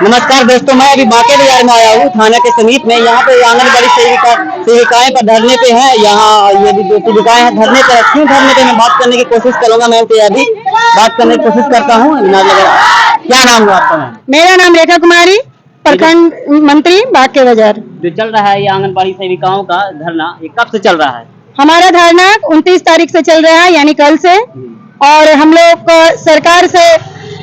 नमस्कार दोस्तों, मैं अभी बांके बाजार में आया हूँ थाना के समीप में। यहाँ पे आंगनबाड़ी सेविकाएं पर धरने पे हैं। यहाँ ये जो सेविकाएं हैं धरने पे, क्यों धरने पे, मैं बात करने की कोशिश करूंगा। मैं उनसे अभी बात करने की कोशिश करता हूँ। क्या नाम हुआ आपका? मेरा नाम रेखा कुमारी, प्रखंड मंत्री बांके बाजार। जो चल रहा है ये आंगनबाड़ी सेविकाओं का धरना, ये कब से चल रहा है? हमारा धरना 29 तारीख से चल रहा है, यानी कल से। और हम लोग सरकार से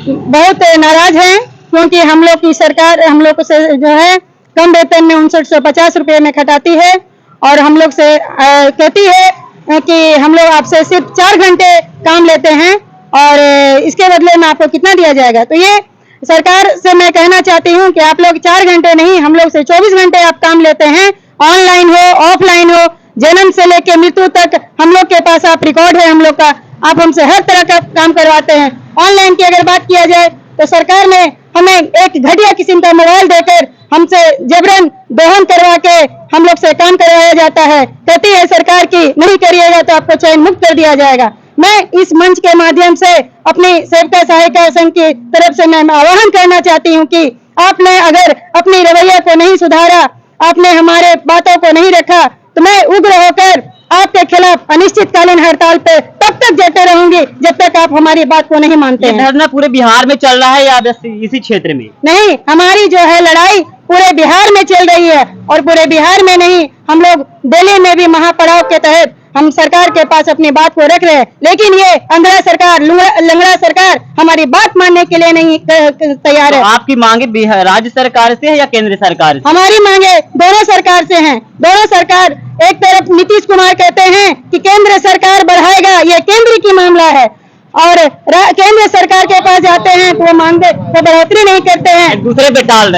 बहुत नाराज हैं, क्योंकि हम लोग की सरकार हम लोग से जो है कम वेतन में 5950 रुपये में खटाती है, और हम लोग से कहती है कि हम लोग आपसे सिर्फ 4 घंटे काम लेते हैं और इसके बदले में आपको कितना दिया जाएगा। तो ये सरकार से मैं कहना चाहती हूँ कि आप लोग 4 घंटे नहीं, हम लोग से 24 घंटे आप काम लेते हैं, ऑनलाइन हो ऑफलाइन हो, जन्म से लेकर मृत्यु तक हम लोग के पास आप रिकॉर्ड है हम लोग का। आप हमसे हर तरह का काम करवाते हैं। ऑनलाइन की अगर बात किया जाए तो सरकार ने हमें एक घटिया किस्म का मोबाइल देकर हमसे जबरन दोहन करवा के हम लोग से काम करवाया जाता है। कहती है सरकार की नहीं करिएगा तो आपको चयन मुक्त कर दिया जाएगा। मैं इस मंच के माध्यम से अपनी सेविका सहायिका संघ की तरफ से मैं आह्वान करना चाहती हूँ कि आपने अगर अपनी रवैया को नहीं सुधारा, आपने हमारे बातों को नहीं रखा, तो मैं उग्र होकर आपके खिलाफ अनिश्चितकालीन हड़ताल पे तब तक डटे रहूंगी जब तक आप हमारी बात को नहीं मानते हैं। धरना पूरे बिहार में चल रहा है या इसी क्षेत्र में? नहीं, हमारी जो है लड़ाई पूरे बिहार में चल रही है, और पूरे बिहार में नहीं, हम लोग दिल्ली में भी महापड़ाव के तहत हम सरकार के पास अपनी बात को रख रहे हैं। लेकिन ये अंधड़ा सरकार, लंगड़ा सरकार हमारी बात मानने के लिए नहीं तैयार है। तो आपकी मांगे राज्य सरकार से है या केंद्र सरकार से? हमारी मांगे दोनों सरकार से हैं। दोनों सरकार, एक तरफ नीतीश कुमार कहते हैं कि केंद्र सरकार बढ़ाएगा, ये केंद्र की मामला है, और केंद्र सरकार के पास जाते हैं तो वो मांगते तो बढ़ोतरी नहीं करते हैं, एक दूसरे पे टाल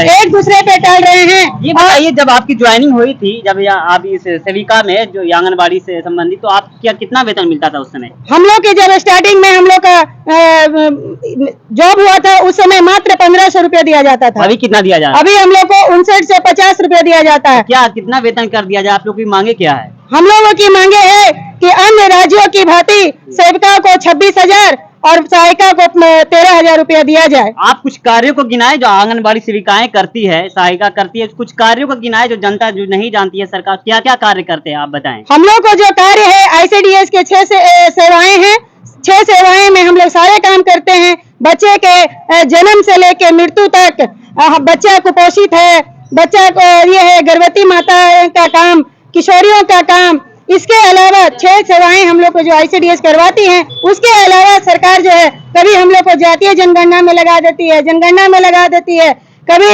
रहे हैं। ये बताइए, जब आपकी ज्वाइनिंग हुई थी, जब आप इस सेविका में जो आंगनबाड़ी से संबंधित, तो आप क्या कितना वेतन मिलता था उस समय? हम लोग की जब स्टार्टिंग में हम लोग का जॉब हुआ था उस समय मात्र 1500 रुपया दिया जाता था। अभी कितना दिया जाता है? अभी हम लोग को 59 से 50 रुपया दिया जाता है। क्या कितना वेतन कर दिया जाए? आप लोग की मांगे क्या है? हम लोगों की मांगे है कि अन्य राज्यों की भांति सेविका को 26,000 और सहायिका को 13,000 रुपया दिया जाए। आप कुछ कार्यों को गिनाए जो आंगनबाड़ी सेविकाएं करती है, सहायिका करती है, कुछ कार्यों को गिनाए जो जनता जो नहीं जानती है। सरकार क्या क्या कार्य करते हैं आप बताएं। हम लोग को जो कार्य है ICDS के 6 सेवाएं हैं। 6 सेवाएं में हम लोग सारे काम करते हैं। बच्चे के जन्म से लेकर मृत्यु तक, बच्चा कुपोषित है, बच्चा को ये है, गर्भवती माता का काम, किशोरियों का काम, इसके अलावा 6 सेवाएं हम लोग को जो ICDS करवाती हैं। उसके अलावा सरकार जो है कभी हम लोग को जातीय जनगणना में लगा देती है, जनगणना में लगा देती है, कभी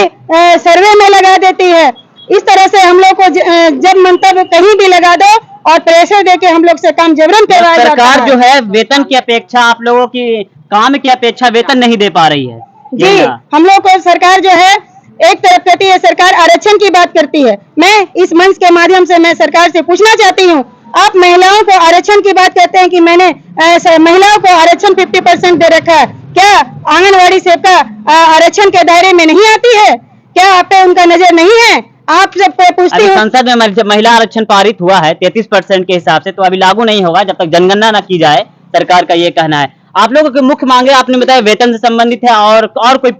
सर्वे में लगा देती है। इस तरह से हम लोग को जब मंतव्य कहीं भी लगा दो और प्रेशर देके हम लोग से काम जबरन करवाया जाता है। सरकार जो है वेतन की अपेक्षा, आप लोगों की काम की अपेक्षा वेतन नहीं दे पा रही है। जी, हम लोग को सरकार जो है एक तरफ कहती है, सरकार आरक्षण की बात करती है। मैं इस मंच के माध्यम से मैं सरकार से पूछना चाहती हूँ, आप महिलाओं को आरक्षण की बात करते हैं कि मैंने महिलाओं को आरक्षण 50% दे रखा है। क्या आंगनबाड़ी सेविका आरक्षण के दायरे में नहीं आती है? क्या आप पे उनका नजर नहीं है? आप जब पूछती हूँ, संसद में जब महिला आरक्षण पारित हुआ है 33% के हिसाब से, तो अभी लागू नहीं होगा जब तक जनगणना न की जाए, सरकार का ये कहना है। आप लोगों की मुख्य मांगे आपने बताया वेतन से संबंधित है, और कोई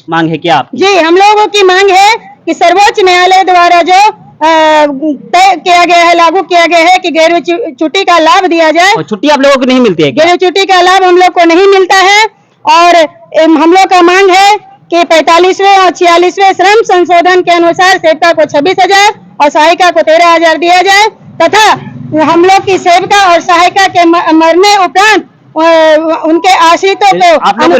मांग है क्या आपकी? जी, हम लोगों की मांग है कि सर्वोच्च न्यायालय द्वारा जो तय किया गया है, लागू किया गया है कि गैर छुट्टी का लाभ दिया जाए। और छुट्टी आप लोगों को नहीं मिलती है? गैर छुट्टी का लाभ हम लोग को नहीं मिलता है, और हम लोग का मांग है कि 45वें और 46वें श्रम संशोधन के अनुसार सेविका को 26,000 और सहायिका को 13,000 दिया जाए, तथा हम लोग की सेविका और सहायिका के मरने उपरांत उनके आश्रितों को आप लोग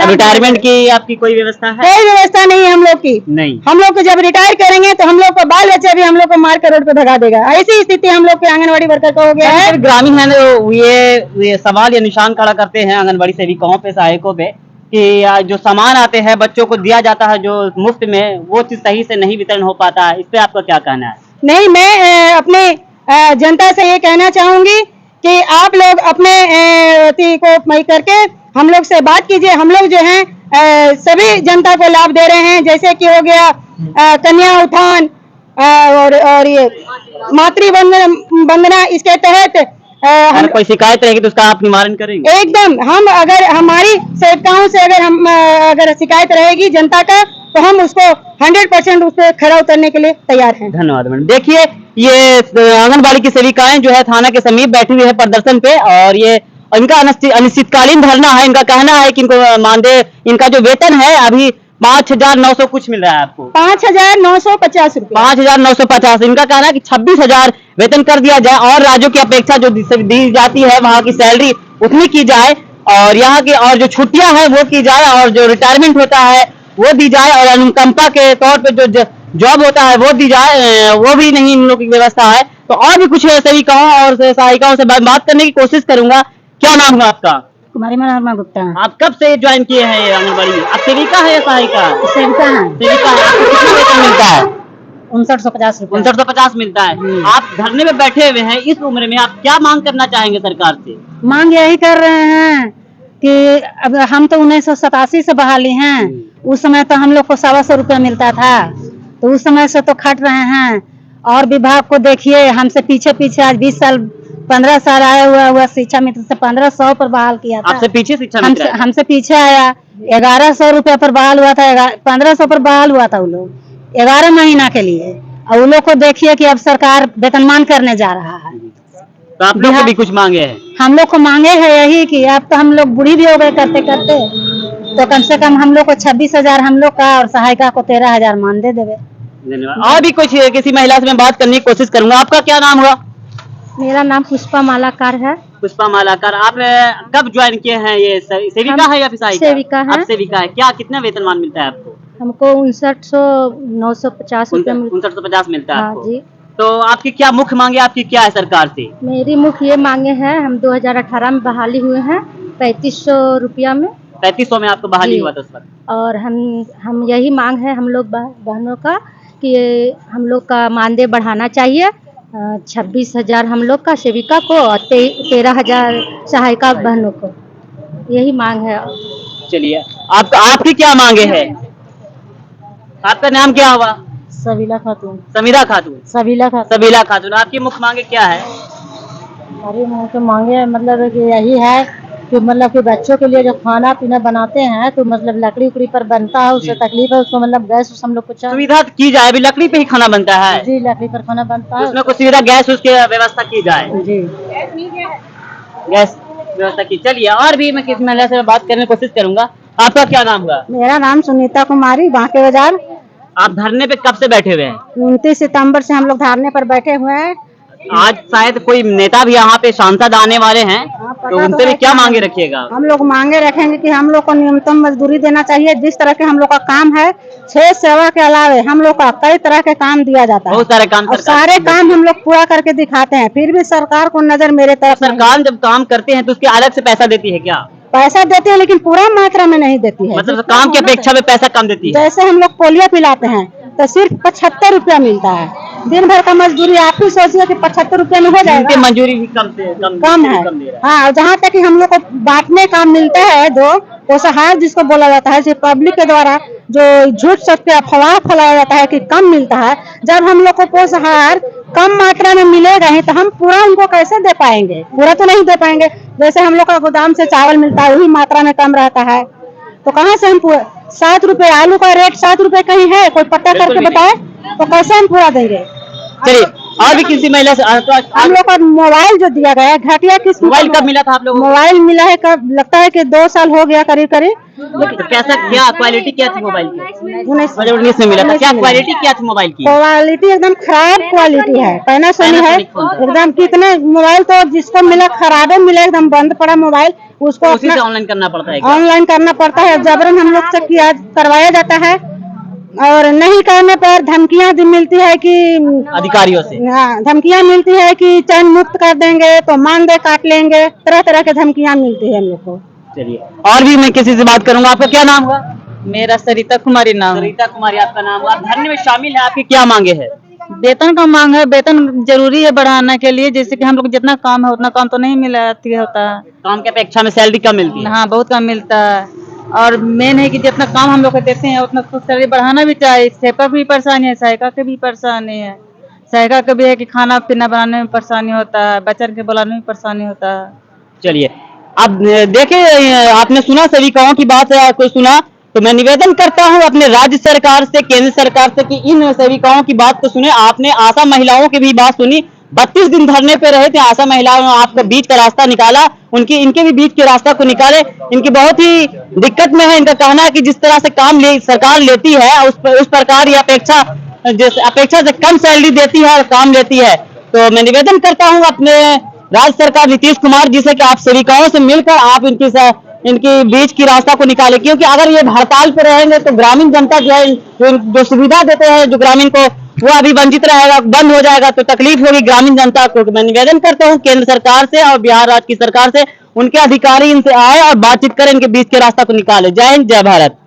रिटायरमेंट की आपकी कोई व्यवस्था है? कोई व्यवस्था नहीं है हम लोग की। नहीं, हम लोग को जब रिटायर करेंगे तो हम लोग को बाल बच्चे भी हम लोग को मार कर रोड पे भगा देगा। ऐसी स्थिति हम लोग के आंगनबाड़ी वर्कर को हो गया है। ग्रामीण है ये सवाल या निशान खड़ा करते हैं आंगनबाड़ी सेविकाओं पे, सहायकों पे, कि जो सामान आते हैं बच्चों को दिया जाता है जो मुफ्त में, वो चीज सही से नहीं वितरण हो पाता है। इस पे आपका क्या कहना है? नहीं, मैं अपने जनता से ये कहना चाहूंगी कि आप लोग अपने को मई करके हम लोग से बात कीजिए। हम लोग जो हैं सभी जनता को लाभ दे रहे हैं, जैसे कि हो गया कन्या उत्थान और ये मातृ वंदना। इसके तहत अगर कोई शिकायत रहेगी तो उसका आप निवारण करेंगे? एकदम। हम अगर हमारी सेविकाओं से अगर शिकायत रहेगी जनता का, तो हम उसको 100% उस पर खरा उतरने के लिए तैयार हैं। धन्यवाद मैडम। देखिए ये आंगनबाड़ी की सेविकाएं जो है थाना के समीप बैठी हुई है प्रदर्शन पे, और ये इनका अनिश्चितकालीन धरना है। इनका कहना है कि इनको मानदेय, इनका जो वेतन है अभी 5,900 कुछ मिल रहा है आपको, 5,950 रुपये, 5,950। इनका कहना है कि 26,000 वेतन कर दिया जाए, और राज्यों की अपेक्षा जो दी जाती है वहाँ की सैलरी उतनी की जाए, और यहाँ की और जो छुट्टियां हैं वो की जाए, और जो रिटायरमेंट होता है वो दी जाए, और अनुकंपा के तौर पे जो जॉब होता है वो दी जाए, वो भी नहीं इन लोगों की व्यवस्था है। तो और भी कुछ सेविकाओं और सहायिकाओं से बात करने की कोशिश करूंगा। क्या नाम है आपका? कुमारी मनोरमा गुप्ता। आप कब से ज्वाइन किए हैं ये आंगनबाड़ी? आप सेविका है या सहायिका? सेविका है। सेविका है। आपको कितना वेतन मिलता है? 5950 रुपये। 5950 मिलता है। आप धरने में बैठे हुए हैं, इस उम्र में आप क्या मांग करना चाहेंगे सरकार से? मांग यही कर रहे हैं कि अब हम तो 1987 से बहाली हैं, उस समय तो हम लोग को 125 रुपया मिलता था, तो उस समय से तो खट रहे हैं। और विभाग को देखिए, हमसे पीछे पीछे आज 20 साल 15 साल आया हुआ शिक्षा मित्र से 1500 पर बहाल किया था। आपसे पीछे शिक्षा मित्र हमसे पीछे आया 1100 रुपया पर बहाल हुआ था, 1500 पर बहाल हुआ था वो लोग 11 महीना के लिए। और वो लोग को देखिए कि अब सरकार वेतनमान करने जा रहा है। तो आप लोग को भी कुछ मांगे हैं? हम लोग को मांगे है यही कि अब तो हम लोग बूढ़ी भी हो गए करते करते, तो कम से कम हम लोग को 26,000 हम लोग का और सहायिका को 13,000 मान दे देवे। धन्यवाद। और भी कुछ किसी महिला से मैं बात करने की कोशिश करूंगा। आपका क्या नाम हुआ? मेरा नाम पुष्पा मालाकार है। पुष्पा मालाकार, आप कब ज्वाइन किए हैं? ये सेविका है या फिर सहायिका? सेविका है। आप सेविका है। क्या कितना वेतनमान मिलता है आपको? हमको 59,950 रुपया 5950 मिलता है हाँ आपको। जी। तो आपकी क्या मुख्य मांगे, आपकी क्या है सरकार से? मेरी मुख्य ये मांगे हैं, हम 2018 में बहाली हुए हैं 3500 रुपया में। 3500 में आपको बहाली हुआ था उस वक्त? और हम यही मांग है हम लोग बहनों का कि हम लोग का मानदेय बढ़ाना चाहिए। 26,000 हम लोग का सेविका को और 13,000 सहायिका बहनों को, यही मांग है। चलिए, आपकी क्या मांगे है? आपका नाम क्या हुआ? सबीला खातून। समीरा खातून। सबीला खातून। सबीला खातून, आपकी मुख्य मांगे क्या है? हमारी मुख्य मांगे मतलब कि यही है कि मतलब कि बच्चों के लिए जो खाना पीना बनाते हैं तो मतलब लकड़ी उकड़ी पर बनता है, उससे तकलीफ है, उसको मतलब गैस हम लोग को सुविधा की जाए। अभी लकड़ी पे ही खाना बनता है जी, लकड़ी पर खाना बनता है, उसमें कुछ सुविधा गैस उसकी व्यवस्था की जाए जी, गैस व्यवस्था की। चलिए, और भी मैं किसी महिला से बात करने की कोशिश करूंगा। आपका क्या नाम हुआ? मेरा नाम सुनीता कुमारी, बांके बाजार। आप धरने पे कब से बैठे हुए हैं? 29 सितंबर से हम लोग धरने पर बैठे हुए हैं। आज शायद कोई नेता भी यहाँ पे सांसद आने वाले हैं, तो उनसे भी क्या मांगे रखिएगा? हम लोग मांगे रखेंगे कि हम लोग को न्यूनतम मजदूरी देना चाहिए। जिस तरह के हम लोग का काम है, 6 सेवा के अलावे हम लोग का कई तरह के काम दिया जाता है, बहुत सारे काम, और सारे काम हम लोग पूरा करके दिखाते हैं, फिर भी सरकार को नजर मेरे तरफ। सरकार जब काम करते हैं तो उसके अलग से पैसा देती है क्या? पैसा देते हैं लेकिन पूरा मात्रा में नहीं देती है। मतलब काम की अपेक्षा में पैसा कम देती है। जैसे हम लोग पोलियो पिलाते हैं तो सिर्फ 75 रुपया मिलता है। दिन भर का मजदूरी आप ही सोचिए कि 75 रुपया में हो जाएगा। मंजूरी भी कम है। हाँ, जहाँ तक कि हम लोग को बांटने का मिलता है, जो पोषाहार जिसको बोला जाता है, जो पब्लिक के द्वारा जो झूठ सत्य अफवाह फैलाया जाता है कि कम मिलता है, जब हम लोग को पोषाहार कम मात्रा में मिलेगा ही तो हम पूरा उनको कैसे दे पाएंगे? पूरा तो नहीं दे पाएंगे। जैसे हम लोग का गोदाम से चावल मिलता है, वही मात्रा में कम रहता है, तो कहाँ से हम पूरा 7 रुपए आलू का रेट 7 रुपए कहीं है, कोई पता करके बताए तो कैसे हम पूरा देंगे? चलिए, और भी किसी महिला से हम लोग का मोबाइल जो दिया गया है घटिया किस्म। मोबाइल कब मिला था आप लोगों को? मोबाइल मिला है कब, लगता है कि 2 साल हो गया करीब करीब। तो कैसा, क्या क्वालिटी क्या थी मोबाइल की? 19 में मिला था। क्या क्वालिटी क्या थी मोबाइल की? क्वालिटी एकदम खराब क्वालिटी है, पैनासोनिक है एकदम। कितने मोबाइल तो जिसको मिला खराबे मिला, एकदम बंद पड़ा मोबाइल, उसको ऑनलाइन करना पड़ता है। ऑनलाइन करना पड़ता है, जबरन हम लोग से किया करवाया जाता है, और नहीं करने पर धमकियां मिलती है कि अधिकारियों से। हाँ, धमकियां मिलती है कि चैन मुक्त कर देंगे, तो मानदेय काट लेंगे, तरह तरह के धमकियां मिलती है हम लोग को। चलिए, और भी मैं किसी से बात करूंगा। आपका क्या नाम हुआ? मेरा सरिता कुमारी नाम है। सरिता कुमारी आपका नाम हुआ। धरने में शामिल है, आपकी क्या मांगे है? वेतन का मांग है, वेतन जरूरी है बढ़ाने के लिए, जैसे कि हम लोग जितना काम है उतना काम तो नहीं मिला होता है। काम की अपेक्षा में सैलरी कम मिलती है। हाँ, बहुत कम मिलता है, और मेन है कि जितना काम हम लोग को देते हैं उतना तो सैलरी बढ़ाना भी चाहिए। सेवा भी परेशानी है, सहायिका के भी परेशानी है। सहायिका के भी है कि खाना पीना बनाने में परेशानी होता है, बच्चन के बुलाने में परेशानी होता है। चलिए, अब देखिए, आपने सुना सेविकाओं की बात, कोई सुना तो मैं निवेदन करता हूं अपने राज्य सरकार से, केंद्र सरकार से कि इन सेविकाओं की बात को सुने। आपने आशा महिलाओं की भी बात सुनी, 32 दिन धरने पे रहे थे आशा महिलाओं ने, आपका बीच का रास्ता निकाला, इनके भी बीच के रास्ता को निकाले। इनकी बहुत ही दिक्कत में है। इनका कहना है कि जिस तरह से काम सरकार लेती है उस प्रकार ये अपेक्षा से कम सैलरी देती है और काम लेती है। तो मैं निवेदन करता हूं अपने राज्य सरकार नीतीश कुमार जी से कि आप सेविकाओं से मिलकर आप इनकी बीच की रास्ता को निकाले, क्योंकि अगर ये हड़ताल पे रहेंगे तो ग्रामीण जनता जो है, जो सुविधा देते हैं जो ग्रामीण को, वो अभी वंचित रहेगा, बंद हो जाएगा तो तकलीफ होगी ग्रामीण जनता को। मैं निवेदन करता हूं केंद्र सरकार से और बिहार राज्य की सरकार से, उनके अधिकारी इनसे आए और बातचीत करें, इनके बीच के रास्ता को निकाले। जय हिंद, जय भारत।